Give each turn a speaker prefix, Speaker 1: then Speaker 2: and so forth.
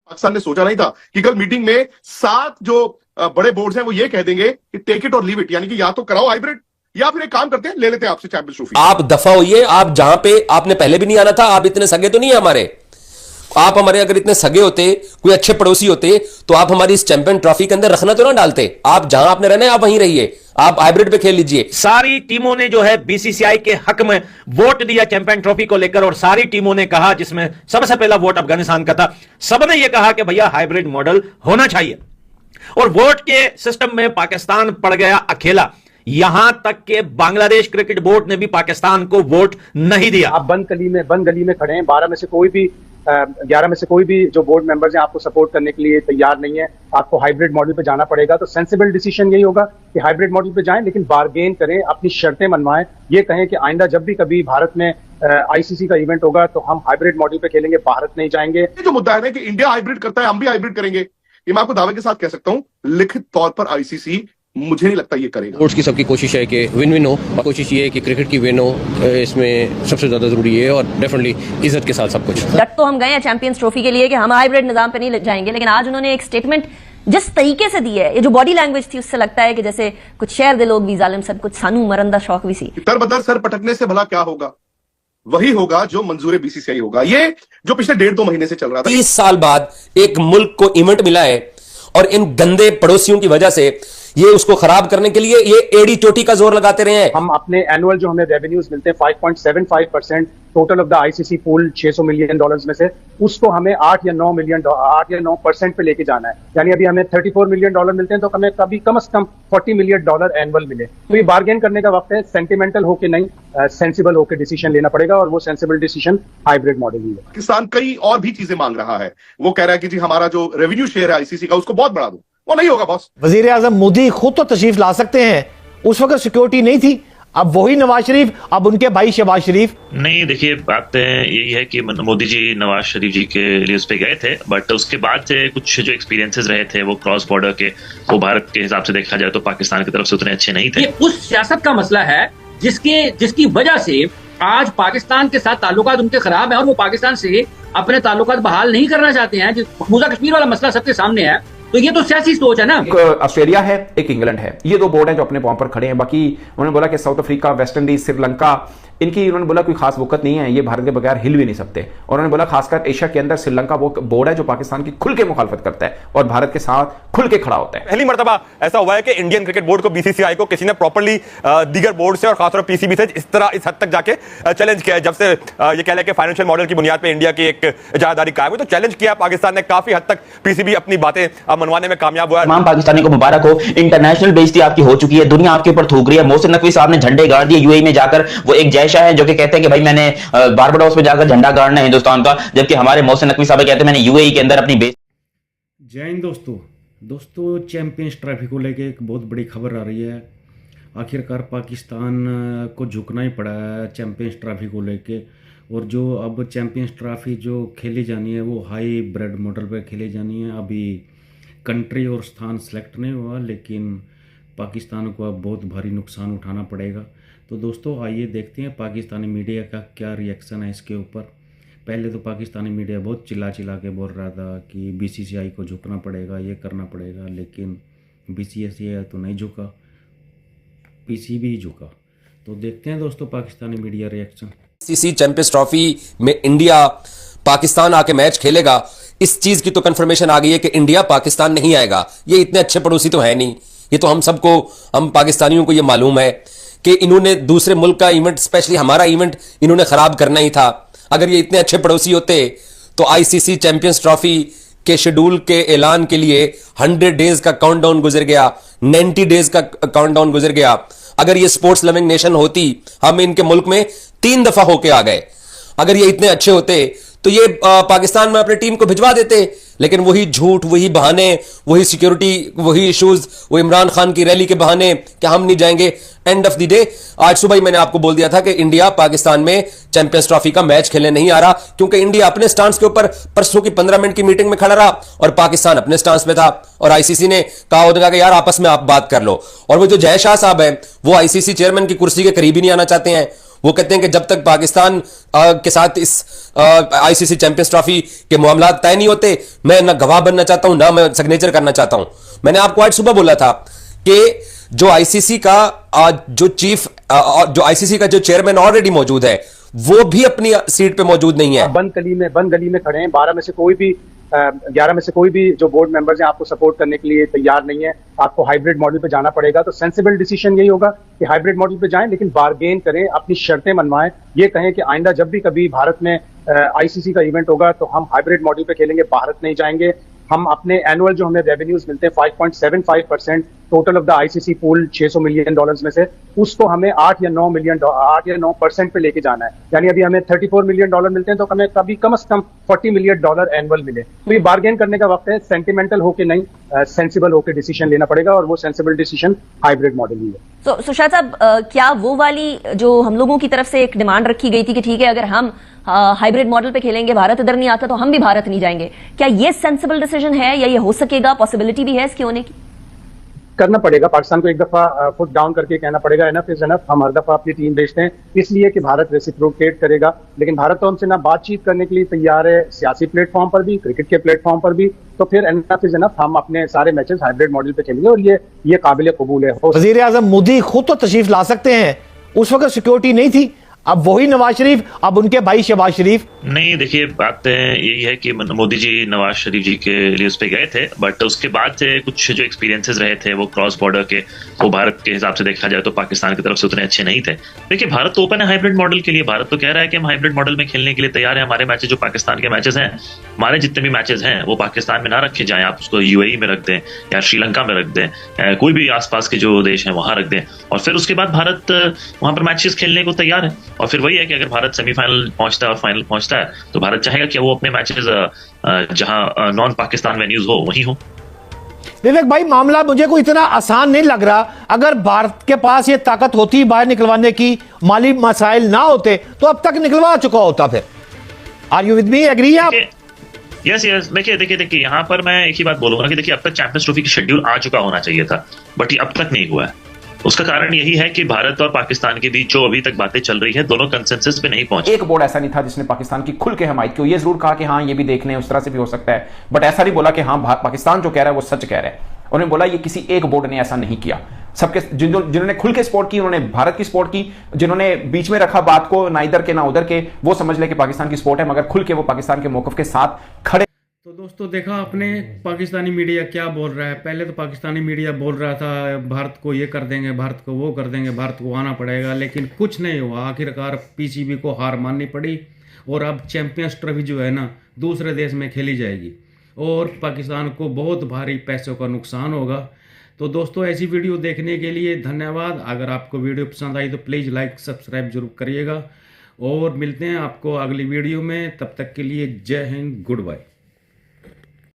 Speaker 1: पाकिस्तान ने सोचा नहीं था कि कल मीटिंग में 7 जो बड़े बोर्ड्स हैं वो ये कह देंगे कि टेक इट और लीव इट, यानी कि या तो कराओ हाइब्रिड या फिर एक काम करते हैं, ले लेते हैं आपसे चैंपियंस ट्रॉफी।
Speaker 2: आप दफा होइए, आप जहां पे आपने पहले भी नहीं आना था, आप इतने सगे तो नहीं है हमारे। आप हमारे अगर इतने सगे होते, कोई अच्छे पड़ोसी होते, तो आप हमारी इस चैंपियन ट्रॉफी के अंदर रखना तो ना डालते। आप जहां आपने रहना है आप वहीं रहिए, आप हाइब्रिड पे खेल लीजिए।
Speaker 3: सारी टीमों ने जो है बीसीसीआई के हक में वोट दिया चैंपियन ट्रॉफी को लेकर, और सारी टीमों ने कहा, जिसमें सबसे पहला वोट अफगानिस्तान का था, सबने यह कहा कि भैया हाइब्रिड मॉडल होना चाहिए। और वोट के सिस्टम में पाकिस्तान पड़ गया अकेला, यहां तक के बांग्लादेश क्रिकेट बोर्ड ने भी पाकिस्तान को वोट नहीं दिया।
Speaker 4: आप बंद गली में खड़े हैं, 11 में से कोई भी जो बोर्ड मेंबर्स हैं आपको सपोर्ट करने के लिए तैयार नहीं है। आपको हाइब्रिड मॉडल पे जाना पड़ेगा, तो सेंसिबल डिसीजन यही होगा कि हाइब्रिड मॉडल पे जाएं, लेकिन बार्गेन करें, अपनी शर्तें मनवाएं। ये कहें कि आइंदा जब भी कभी भारत में आईसीसी का इवेंट होगा तो हम हाइब्रिड मॉडल पे खेलेंगे, भारत नहीं जाएंगे।
Speaker 1: ये जो मुद्दा है ना कि इंडिया हाइब्रिड करता है, हम भी हाइब्रिड करेंगे, ये मैं आपको दावे के साथ कह सकता हूं, लिखित तौर पर आईसीसी मुझे नहीं लगता ये करेगा।
Speaker 5: बोर्ड्स की सबकी कोशिश है कि विन विन हो, और कोशिश ये है कि क्रिकेट की विन हो, इसमें सबसे ज्यादा जरूरी है, और डेफिनेटली इज्जत के साथ सब कुछ।
Speaker 6: डट तो हम गए हैं चैंपियंस ट्रॉफी के लिए कि हम हाइब्रिड निजाम पे नहीं जाएंगे, लेकिन आज उन्होंने एक स्टेटमेंट जिस तरीके से दी है, ये जो बॉडी लैंग्वेज थी, उससे लगता है कि जैसे कुछ शहर दे लोग भी जालिम सब कुछ सानू मरंदा शौक भी सी।
Speaker 1: तरबदर सर पटकने से भला क्या होगा, वही होगा जो मंजूर बीसीसीआई होगा। ये जो पिछले 1.5-2 महीने से चल रहा था।
Speaker 2: 30 साल बाद एक मुल्क को इवेंट मिला है, और इन गंदे पड़ोसियों की वजह से ये उसको खराब करने के लिए ये एड़ी चोटी का जोर लगाते रहे हैं।
Speaker 4: हम अपने एनुअल जो हमें रेवेन्यूज मिलते हैं 5.75% total of the ICC pool $600 million में से, उसको हमें 8 या 9% पे लेके जाना है। यानी अभी हमें $34 मिलियन मिलते हैं, तो हमें कभी कम से कम $40 मिलियन एनुअल मिले। तो ये बार्गेन करने का वक्त है, सेंटिमेंटल होके नहीं, सेंसिबल होके डिसीजन लेना पड़ेगा, और वो सेंसिबल डिसीजन हाइब्रिड मॉडल ही है।
Speaker 1: पाकिस्तान कई और भी चीजें मांग रहा है, वो कह रहा है कि जी हमारा जो रेवेन्यू शेयर है आईसीसी का उसको बहुत बढ़ा दो, वो नहीं होगा बॉस।
Speaker 7: वजीर आजम मोदी खुद तो तशरीफ ला सकते हैं, उस वक्त सिक्योरिटी नहीं थी, अब वही नवाज शरीफ, अब उनके भाई शहबाज शरीफ।
Speaker 8: नहीं, देखिए बात यही है कि मोदी जी नवाज शरीफ जी के लिए उस पर गए थे, बट उसके बाद से कुछ जो एक्सपीरियंसेस रहे थे वो क्रॉस बॉर्डर के, वो भारत के हिसाब से देखा जाए तो पाकिस्तान की तरफ से उतने अच्छे नहीं थे।
Speaker 9: ये उस सियासत का मसला है जिसकी वजह से आज पाकिस्तान के साथ ताल्लुकात उनके खराब है, और वो पाकिस्तान से अपने ताल्लुकात बहाल नहीं करना चाहते हैं। मकबूजा कश्मीर वाला मसला सबके सामने है, तो ये तो सियासी सोच है ना।
Speaker 10: एक ऑस्ट्रेलिया है, एक इंग्लैंड है, ये 2 बोर्ड हैं जो अपने पांव पर खड़े हैं। बाकी उन्होंने बोला कि south Africa, West Indies, Sri Lanka, इनकी उन्होंने बोला कोई खास वक़्त नहीं है, ये भारत के बगैर हिल भी नहीं सकते। और उन्होंने बोला खासकर एशिया के अंदर श्रीलंका वो बोर्ड है जो पाकिस्तान की खुल के मुखालफत करता है और भारत के साथ खुल के खड़ा होता है।
Speaker 11: पहली मर्तबा ऐसा हुआ है कि इंडियन क्रिकेट बोर्ड को, बीसीसीआई को किसी ने प्रॉपर्ली दीगर बोर्ड से और खासतौर पर पीसीबी से इस हद तक जाके चैलेंज किया है। जब से ये कह लें कि फाइनेंशियल मॉडल की बुनियाद पर इंडिया की एक इजारादारी कायम हुई, तो चैलेंज किया पाकिस्तान ने, काफी हद तक पीसीबी अपनी बातें मनवाने में कामयाब हुआ।
Speaker 12: तमाम पाकिस्तानी को मुबारक हो, इंटरनेशनल बेइज्जती आपकी हो चुकी है, दुनिया आपके ऊपर थूक रही है। मोहसिन नकवी साहब ने झंडे गाड़ दिए यूएई में जाकर, वो एक जयशाह है जो कि कहते हैं कि भाई मैंने बारबाडोस में जाकर झंडा गाड़ना है हिंदुस्तान का, जबकि हमारे मोहसिन नकवी साहब कहते हैं मैंने यूएई के अंदर अपनी बेस।
Speaker 13: जय हिंद दोस्तों चैंपियंस ट्रॉफी को लेके एक बहुत बड़ी खबर आ रही है। आखिरकार पाकिस्तान को झुकना ही पड़ा है चैंपियंस ट्रॉफी को लेके, और जो अब चैंपियंस ट्रॉफी जो खेली जानी है वो हाई ब्रेड मॉडल पे खेली जानी है। अभी कंट्री और स्थान सेलेक्ट नहीं हुआ, लेकिन पाकिस्तान को अब बहुत भारी नुकसान उठाना पड़ेगा। तो दोस्तों आइए देखते हैं पाकिस्तानी मीडिया का क्या रिएक्शन है इसके ऊपर। पहले तो पाकिस्तानी मीडिया बहुत चिल्ला के बोल रहा था कि बीसीसीआई को झुकना पड़ेगा, ये करना पड़ेगा, लेकिन बीसीसीआई तो नहीं झुका, पीसीबी झुका। तो देखते हैं दोस्तों Pakistani media reaction.
Speaker 2: ICC champions trophy में इंडिया पाकिस्तान आके मैच खेलेगा, इस चीज की तो कंफर्मेशन आ गई है कि इंडिया पाकिस्तान नहीं आएगा। ये इतने अच्छे पड़ोसी तो है नहीं, ये तो हम पाकिस्तानियों को ये मालूम है कि इन्होंने दूसरे मुल्क का इवेंट, स्पेशली हमारा इवेंट, इन्होंने खराब करना ही था। अगर ये इतने अच्छे पड़ोसी होते तो आईसीसी चैंपियंस ट्रॉफी के शेड्यूल के ऐलान के लिए 100 डेज का काउंटडाउन गुजर गया, 90 डेज का काउंटडाउन गुजर गया। अगर ये स्पोर्ट्स लविंग नेशन होती, हम इनके मुल्क में 3 दफा होके आ गए। अगर ये इतने अच्छे होते तो ये पाकिस्तान में अपनी टीम को भिजवा देते, लेकिन वही झूठ, वही बहाने, वही सिक्योरिटी, वही इश्यूज, वो इमरान खान की रैली के बहाने कि हम नहीं जाएंगे। एंड ऑफ द डे आज सुबह ही मैंने आपको बोल दिया था कि इंडिया पाकिस्तान में चैंपियंस ट्रॉफी का मैच खेलने नहीं आ रहा, क्योंकि इंडिया अपने स्टांस के ऊपर परसों की 15 मिनट की मीटिंग में खड़ा रहा और पाकिस्तान अपने स्टांस में था, और आईसीसी ने कहा होगा कि यार आपस में आप बात कर लो। और वो जो जय शाह साहब है वो आईसीसी चेयरमैन की कुर्सी के करीब ही नहीं आना चाहते हैं। वो कहते हैं कि जब तक पाकिस्तान के साथ इस आईसीसी चैंपियंस ट्रॉफी के मामला तय नहीं होते, मैं ना गवाह बनना चाहता हूं, ना मैं सिग्नेचर करना चाहता हूं। मैंने आपको आज सुबह बोला था कि जो आईसीसी का जो आईसीसी का जो चेयरमैन ऑलरेडी मौजूद है, वो भी अपनी सीट पे मौजूद नहीं है।
Speaker 4: बंद गली में खड़े हैं। 11 में से कोई भी जो बोर्ड मेंबर्स हैं आपको सपोर्ट करने के लिए तैयार नहीं है। आपको हाइब्रिड मॉडल पे जाना पड़ेगा। तो सेंसिबल डिसीजन यही होगा कि हाइब्रिड मॉडल पे जाएं, लेकिन बार्गेन करें, अपनी शर्तें मनवाएं। ये कहें कि आइंदा जब भी कभी भारत में आईसीसी का इवेंट होगा तो हम हाइब्रिड मॉडल पे खेलेंगे, भारत नहीं जाएंगे। हम अपने एनुअल जो हमें रेवेन्यूज मिलते हैं 5.75% total of the ICC pool $600 million में से, उसको हमें 8 या 9% पे लेके जाना है। यानी अभी हमें $34 मिलियन मिलते हैं तो हमें कभी कम से कम $40 मिलियन एनुअल मिले। तो ये बार्गेन करने का वक्त है। सेंटिमेंटल होके नहीं, सेंसिबल होके डिसीजन लेना पड़ेगा, और वो सेंसिबल डिसीजन हाइब्रिड मॉडल ही है।
Speaker 6: तो शायद साहब, क्या वो वाली जो हम लोगों की तरफ से एक डिमांड रखी गई थी कि ठीक है अगर हम हाइब्रिड मॉडल पे खेलेंगे, भारत इधर नहीं आता तो हम भी भारत नहीं जाएंगे, क्या ये सेंसिबल डिसीजन है या ये हो सकेगा? पॉसिबिलिटी भी है इसके होने की?
Speaker 4: करना पड़ेगा। पाकिस्तान को एक दफा फुट डाउन करके कहना पड़ेगा एनफ इज एनफ। हम हर दफा अपनी टीम भेजते हैं इसलिए कि भारत रेसिप्रोकेट करेगा, लेकिन भारत तो हमसे ना बातचीत करने के लिए तैयार है, सियासी प्लेटफॉर्म पर भी, क्रिकेट के प्लेटफॉर्म पर भी। तो फिर एनफ इज एनफ, हम अपने सारे मैचेस हाइब्रिड मॉडल पे खेलेंगे, और ये काबिल कबूल है।
Speaker 7: वजीर आजम मोदी खुद तो तशरीफ ला सकते हैं, उस वक्त सिक्योरिटी नहीं थी। अब वही नवाज शरीफ, अब उनके भाई शहबाज शरीफ।
Speaker 8: नहीं, देखिए बात यही है कि मोदी जी नवाज शरीफ जी के लिए उस पे गए थे, बट उसके बाद से कुछ जो एक्सपीरियंसेस रहे थे वो क्रॉस बॉर्डर के, वो भारत के हिसाब से देखा जाए तो पाकिस्तान की तरफ से उतने अच्छे नहीं थे। देखिए भारत तो ओपन है हाइब्रिड मॉडल के लिए। भारत तो कह रहा है कि हम हाइब्रिड मॉडल में खेलने के लिए तैयार है। हमारे मैचेस जो पाकिस्तान के मैचेस हैं, हमारे जितने भी मैचेस हैं वो पाकिस्तान में ना रखे जाएं, आप उसको यूएई में रख दें या श्रीलंका में रख दें, कोई भी आसपास के जो देश हैं वहां रख दें, और फिर उसके बाद भारत वहां पर मैचेस खेलने को तैयार है। और फिर वही है कि अगर भारत सेमीफाइनल पहुंचता है और फाइनल पहुंचता है तो भारत चाहेगा कि वो अपने मैचेस जहां नॉन पाकिस्तान वेन्यूज हो वहीं हो।
Speaker 7: विवेक भाई, मामला मुझे कोई इतना आसान नहीं लग रहा। अगर भारत के पास ये ताकत होती बाहर निकलवाने की, माली मसाइल ना होते तो अब तक निकलवा चुका होता। फिर are you with me? Agree आप?
Speaker 8: यस, देखिए यहाँ पर मैं एक ही बात बोलूंगा कि देखिए अब तक चैंपियंस ट्रॉफी की शेड्यूल आ चुका होना चाहिए था, बट ये अब तक नहीं हुआ है। उसका कारण यही है कि भारत और पाकिस्तान के बीच जो अभी तक बातें चल रही है, दोनों कंसेंसस पे नहीं पहुंचे।
Speaker 10: एक बोर्ड ऐसा नहीं था जिसने पाकिस्तान की खुल के हमायत की। ये जरूर कहा कि हाँ ये भी देख लें, उस तरह से भी हो सकता है, बट ऐसा नहीं बोला कि हाँ पाकिस्तान जो कह रहा है वो सच कह रहा है। उन्होंने बोला ये किसी एक बोर्ड ने ऐसा नहीं किया। सबके जिन्होंने खुल के सपोर्ट की उन्होंने भारत की सपोर्ट की, जिन्होंने बीच में रखा बात को ना इधर के ना उधर के, वो समझ ले कि पाकिस्तान की सपोर्ट है, मगर खुल के वो पाकिस्तान के मौकफ के साथ खड़े।
Speaker 13: तो दोस्तों देखा आपने पाकिस्तानी मीडिया क्या बोल रहा है। पहले तो पाकिस्तानी मीडिया बोल रहा था भारत को ये कर देंगे, भारत को वो कर देंगे, भारत को आना पड़ेगा, लेकिन कुछ नहीं हुआ। आखिरकार पीसीबी को हार माननी पड़ी, और अब चैंपियंस ट्रॉफी जो है ना दूसरे देश में खेली जाएगी, और पाकिस्तान को बहुत भारी पैसों का नुकसान होगा। तो दोस्तों ऐसी वीडियो देखने के लिए धन्यवाद। अगर आपको वीडियो पसंद आई तो प्लीज़ लाइक सब्सक्राइब जरूर करिएगा, और मिलते हैं आपको अगली वीडियो में। तब तक के लिए जय हिंद, गुड बाय।